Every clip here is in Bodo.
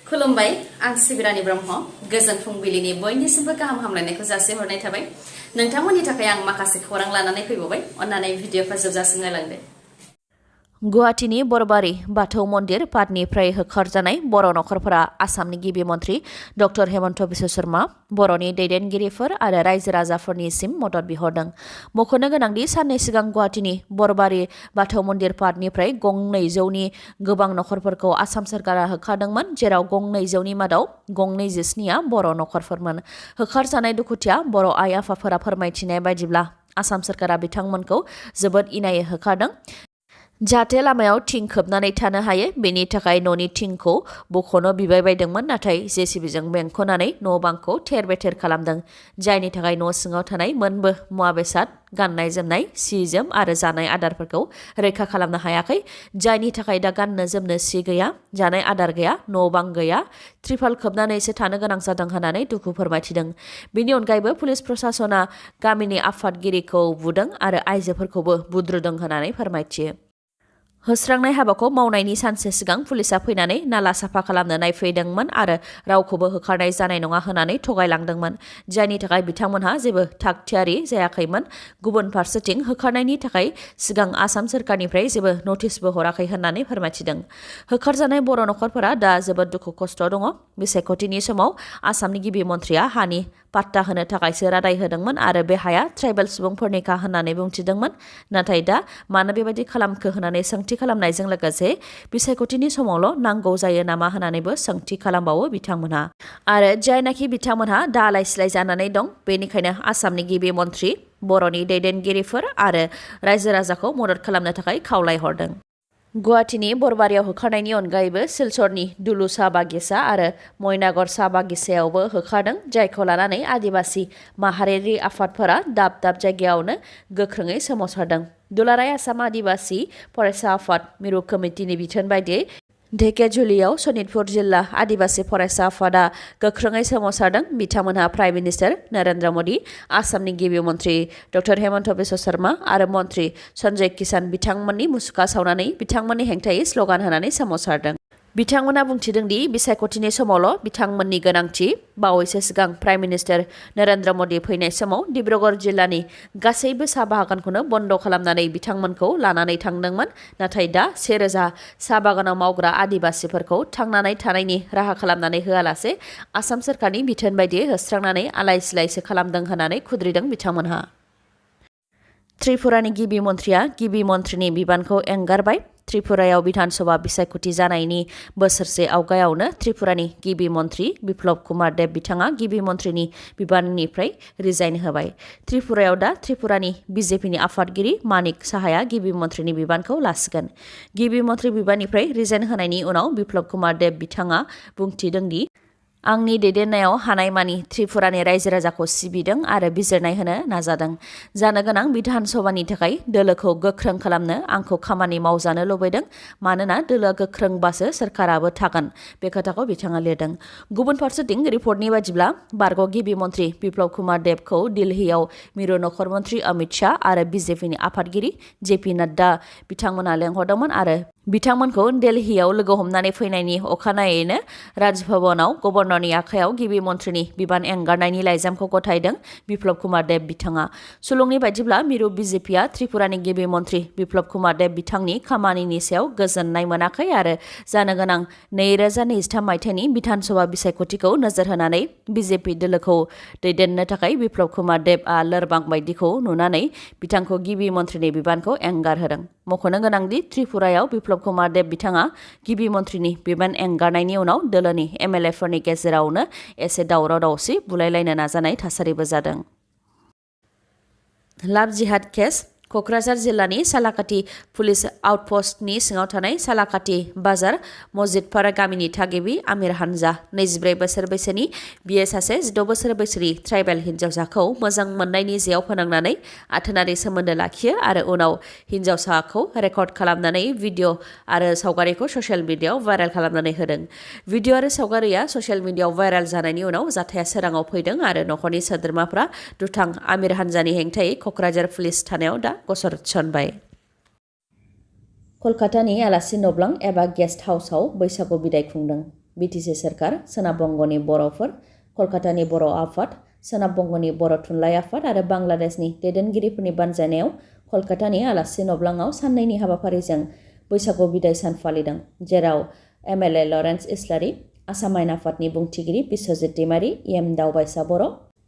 खुलुमबाय आं सिबिरानि ब्रह्म गोजोन फुंबिलिनि बयनिसिमबो गाहाम हामलायनायखौ जासिहरनाय थाबाय नोंथांमोननि थाखाय आं माखासे खौरां लानानै फैबावबाय अन्नानै भिडिअखौ जोबजासिम नायलांदो गुवाहाटीनि बरबारि बाथौ मन्दिर पाठनिफ्राय होखारजानाय बर' नखरफोरा आसामनि गिबि मन्त्रि डक्टर हेमन्त बिश्व शर्मा बर'नि दैदेनगिरिफोर आरो रायजो राजाफोरनिसिम मदद बिहरदों मख'नो गोनांदि साननै सिगां गुवाहाटीनि बरबारि बाथौ मन्दिर पाठनिफ्राय गं-200नि गोबां नखरफोरखौ आसाम सरकारा होखारदोंमोन जेराव गं-200नि मादाव गं-27आ बर' नखरफोरमोन होखारजानाय दुखुथिया बर' आइ आफाफोरा फोरमायथिनाय बायदिब्ला आसाम सरकारा बिथांमोनखौ जोबोद इनायै होखारदों जाहाथे लामायाव थिं खोबनानै थानो हायो बेनि थाखाय न'नि थिंखौ बख'नो बिबाय बायदोंमोन नाथाय जेसिबिजों बेंख'नानै न' बांखौ थेर-बेथेर खालामदों जायनि थाखाय न' सिङाव थानाय मोनबो मुवा बेसाद गाननाय जोमनाय सि जोम आरो जानाय आदारफोरखौ रैखा खालामनो हायाखै जायनि थाखाय दा गाननो जोमनो सि गैया जानाय आदार गैया न' बां गैया त्रिपाल खोबनानैसो थानो गोनां जादों होननानै दुखु फोरमायथिदों बेनि अनगायैबो पुलिस प्रशासना गामिनि आफादगिरिखौ बुदों आरो आइजोफोरखौबो बुद्रुदों होननानै फोरमायथियो होस्रांनाय हाबाखौ मावनायनि सानसे सिगां पुलिसा फैनानै नाला साफा खालामनो नायफैदोंमोन आरो रावखौबो होखारनाय जानाय नङा होननानै थगायलांदोंमोन जायनि थाखाय बिथांमोनहा जेबो थाग-थियारि जायाखैमोन गुबुन फारसेथिं होखारनायनि थाखाय सिगां आसाम सरकारनिफ्राय जेबो नटिसबो हराखै होननानै फोरमायथिदों होखारजानाय बर' नखरफोरा दा जोबोद दुखु खस्थ दङ बिसायख'थिनि समाव आसामनि गिबि मन्थ्रिया हानि पाट्टा होनो थाखायसो रादाय होदोंमोन आरो बे हाया ट्राइबेल सुबुंफोरनिखा होननानै बुंथिदोंमोन नाथाय दा मानो बेबायदि खालामखो होननानै सोंथि खालामनायजों लोगोसे बिसायख'थिनि समावल' नांगौ जायो नामा होननानैबो सोंथि खालामबावो बिथांमोनहा आरो जायनाखि बिथांमोनहा दा आलाय-सिलाय जानानै दं बेनिखायनो आसामनि गिबि मन्थ्रि बर'नि दैदेनगिरिफोर आरो रायजो राजाखौ मदद खालामनो थाखाय खावलायहरदों गुवाहाटीनि बरबारियाव होखारनायनि अनगायैबो सिलचरनि दुलु साहा बागिचा आरो मयनागर साहा बागिचायावबो होखारदों जायखौ लानानै आदिबासि माहारियारि आफादफोरा दाब दाब जायगायावनो गोख्रोङै सोमावसारदों दुलाराय आसाम आदिबासि फरायसा आफाद मिरु कमिटिनि बिथोन बायदियै ढेकियाजुलियाव सनितपुर जिल्ला आदिबासि फरायसा आफादा गोख्रोङै सोमावसारदों बिथांमोनहा प्राइम मिनिस्टार नरेन्द्र मदि आसामनि गिबि मन्त्रि डक्टर हेमन्त बिश्व शर्मा आरो मन्त्रि सन्जय किसान बिथांमोननि मुसुखा सावनानै बिथांमोननि हेंथायै स्ल'गान होनानै सोमावसारदों बिथांमोना बुंथिदों दि बिसायख'थिनि समावल' बिथांमोननि गोनांथि बावैसो सिगां प्राइम मिनिस्टार नरेन्द्र मदि फैनाय समाव डिब्रुगड़ जिल्लानि गासैबो साहा बागानखौनो बन्द खालामनानै बिथांमोनखौ लानानै थांदोंमोन नाथाय दा 1000 साहा बागानाव मावग्रा आदिबासिफोरखौ थांनानै थानायनि राहा खालामनानै होआलासे आसाम सरकारनि बिथोन बायदियै होस्रांनानै आलाय-सिलायसो खालामदों होननानै खुद्रिदों बिथांमोनहा त्रिपुरानि गिबि मन्थ्रिया गिबि मन्थ्रिनि बिबानखौ एंगारबाय त्रिपुरायाव बिधानसभा बिसायख'थि जानायनि बोसोरसे आवगायावनो त्रिपुरानि गिबि मन्थ्रि बिप्लब कुमार देब बिथाङा गिबि मन्थ्रिनि बिबाननिफ्राय रिजाइन होबाय त्रिपुरायाव दा त्रिपुरानि बिजेपिनि आफादगिरि मानिक साहाया गिबि मन्थ्रिनि बिबानखौ लासिगोन गिबि मन्थ्रि बिबाननिफ्राय रिजाइन होनायनि उनाव बिप्लब कुमार देब बिथाङा बुंथिदों दि आंनि दैदेननायाव हानायमानि त्रिपुरानि रायजो राजाखौ सिबिदों आरो बिजिरनाय होनो नाजादों जानो गोनां बिधानसभानि थाखाय दोलोखौ गोख्रों खालामनो आंखौ खामानि मावजानो लुबैदों मानोना दोलोआ गोख्रोंबासो सोरखाराबो थागोन बे खोथाखौ बिथाङा लिरदों गुबुन फारसेथिं रिपर्टनि बायदिब्ला बारग' गिबि मन्थ्रि बिप्लब कुमार देबखौ दिल्लीयाव मिरु नखर मन्थ्रि अमित शाह आरो बिजेपिनि आफादगिरि जेपि नाड्डा बिथांमोना लेंहरदोंमोन आरो बिथांमोनखौ दिल्लीयाव लोगो हमनानै फैनायनि अखानायैनो राजभवनाव गभर्नरनि आखायाव गिबि मन्थ्रिनि बिबान एंगारनायनि लाइजामखौ गथायदों बिप्लब कुमार देब बिथाङा सुलुंनि बायदिब्ला मिरु बिजेपिआ त्रिपुरानि गिबि मन्थ्रि बिप्लब कुमार देब बिथांनि खामानिनि सायाव गोजोननाय मोनाखै आरो जानो गोनां 2023 मायथाइनि बिधानसभा बिसायख'थिखौ नोजोर होनानै बिजेपि दोलोखौ दैदेननो थाखाय बिप्लब कुमार देबआ लोरबां बायदिखौ नुनानै बिथांखौ गिबि मन्थ्रिनि बिबानखौ एंगारहोदों मख'नो गोनांदि त्रिपुरायाव बिप्लब कुमार देब बिथाङा गिबि मन्थ्रिनि बिबान एंगारनायनि उनाव दोलोनि एमएलएफोरनि गेजेरावनो एसे दावराव-दावसि बुलायलायनो नाजानाय थासारिबो जादों लाभ जिहाद केस क'क्राझार जिल्लानि सालाकाटि पुलिस आउटपस्टनि सिङाव थानाय सालाकाटि बाजार मस्जिदपारा गामिनि थागिबि आमिर हानजा 24 बोसोर बैसोनि बियो सासे 16 बोसोर बैसोनि ट्राइबेल हिन्जावसाखौ मोजां मोननायनि जेयाव फोनांनानै आथोनारि सोमोन्दो लाखियो आरो उनाव हिन्जावसाखौ रेकर्ड खालामनानै भिडिअ आरो सावगारिखौ ससियेल मिडियायाव भाइरेल खालामनानै होदों भिडिअ आरो सावगारिया ससियेल मिडियायाव भाइरेल जानायनि उनाव जाथाया सोराङाव फैदों आरो नखरनि सोद्रोमाफ्रा दुथां आमिर हानजानि हेंथायै क'क्राझार पुलिस थानायाव दा गसर थिसनबाय कलकातानि आलासि नब्लां एबा गेस्ट हाउसआव बैसागु बिदाय खुंदों बिटिसि सोरखार सोनाब बंगनि बर'फोर कलकातानि बर' आफाद सोनाब बंगनि बर' थुनलाइ आफाद आरो बांलादेशनि दैदेनगिरिफोरनि बानजायनायाव कलकातानि आलासि नब्लाङाव साननैनि हाबाफारिजों बैसागु बिदाय सान फालिदों जेराव MLA लरेन्स इस्लारि आसाम आयेन आफादनि बुंथिगिरि बिश्वजित दैमारि एम दावबायसा बर'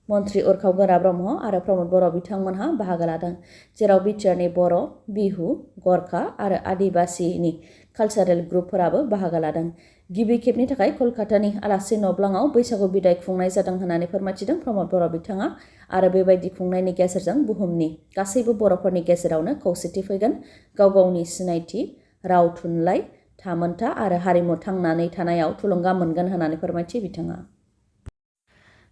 मन्त्रि उरखाव गोरा ब्रह्म आरो प्रमद बर' बिथांमोनहा बाहागो लादों जेराव बिटिआरनि बर' बिहु गरखा आरो आदिबासिनि कालचारेल ग्रुपफोराबो बाहागो लादों गिबि खेबनि थाखाय कलकातानि आलासि नब्लाङाव बैसागु बिदाय खुंनाय जादों होननानै फोरमायथिदों प्रमद बर' बिथाङा आरो बेबायदि खुंनायनि गेजेरजों बुहुमनि गासैबो बर'फोरनि गेजेरावनो खौसेथि फैगोन गाव गावनि सिनायथि राव थुनलाइ थामोनथा आरो हारिमु थांनानै थानायाव थुलुंगा मोनगोन होननानै फोरमायथि बिथाङा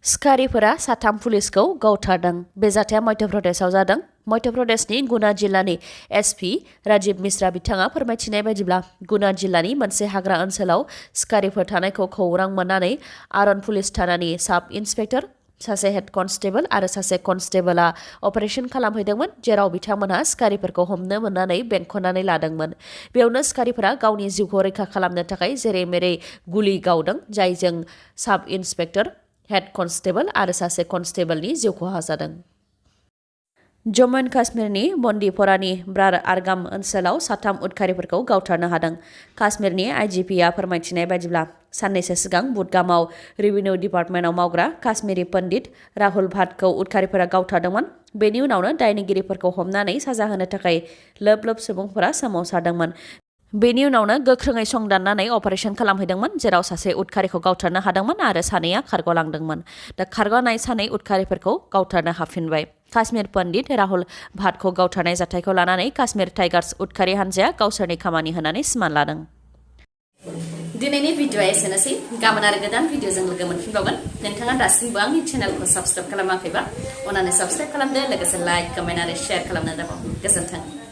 सिखारिफोरा साथाम पुलिसखौ गावथारदों बे जाथाया मध्य प्रदेशआव जादों मध्य प्रदेशनि गुना जिल्लानि SP राजीव मिश्रा बिथाङा फोरमायथिनाय बायदिब्ला गुना जिल्लानि मोनसे हाग्रा ओनसोलाव सिखारिफोर थानायखौ खौरां मोननानै आरन पुलिस थानानि साब इन्सपेक्टर सासे हेड कनस्टेबल आरो सासे कनस्टेबला अपारेशन खालामहैदोंमोन जेराव बिथांमोनहा सिखारिफोरखौ हमनो मोननानै बेंखननानै लादोंमोन बेयावनो सिखारिफोरा गावनि जिउखौ रैखा खालामनो थाखाय जेरै मेरै गुलि गावदों जायजों साब इन्सपेक्टर हेड कनस्टेबल आरो सासे कनस्टेबलनि जिउ खहा जादों जम्मु एन्ड काश्मीरनि बन्दिपरानि ब्रार आरगाम ओनसोलाव साथाम उदखारिफोरखौ गावथारनो हादों काश्मीरनि IGPआ फोरमायथिनाय बायदिब्ला साननैसो सिगां बुदगामाव रेभिनिउ डिपार्टमेन्टआव मावग्रा काश्मीरी पण्डित राहुल भाटखौ उदखारिफोरा गावथारदोंमोन बेनि उनावनो दायनिगिरिफोरखौ हमनानै साजा होनो थाखाय लोब लोब सुबुंफोरा सोमावसारदोंमोन बेनि उनावनो गोख्रोङै संदाननानै अपारेशन खालामहैदोंमोन जेराव सासे उदखारिखौ गावथारनो हादोंमोन आरो सानैया खारग'लांदोंमोन दा खारग'नाय सानै उदखारिफोरखौ गावथारनो हाफिनबाय काश्मीर पण्डित राहुल भाटखौ गावथारनाय जाथायखौ लानानै काश्मीर टाइगार्स उदखारि हान्जाया गावसोरनि खामानि होनानै सिमान लादों दिनैनि भिडिअआ एसेनोसै गाबोन आरो गोदान भिडिअजों लोगो मोनफिनबावगोन नोंथाङा दासिमबो आंनि चेनेलखौ साबस्क्राइब खालामाखैबा अन्नानै साबस्क्राइब खालामदो लोगोसे लाइक कमेन्ट आरो शेयार खालामनो दाबाव गोजोन्थों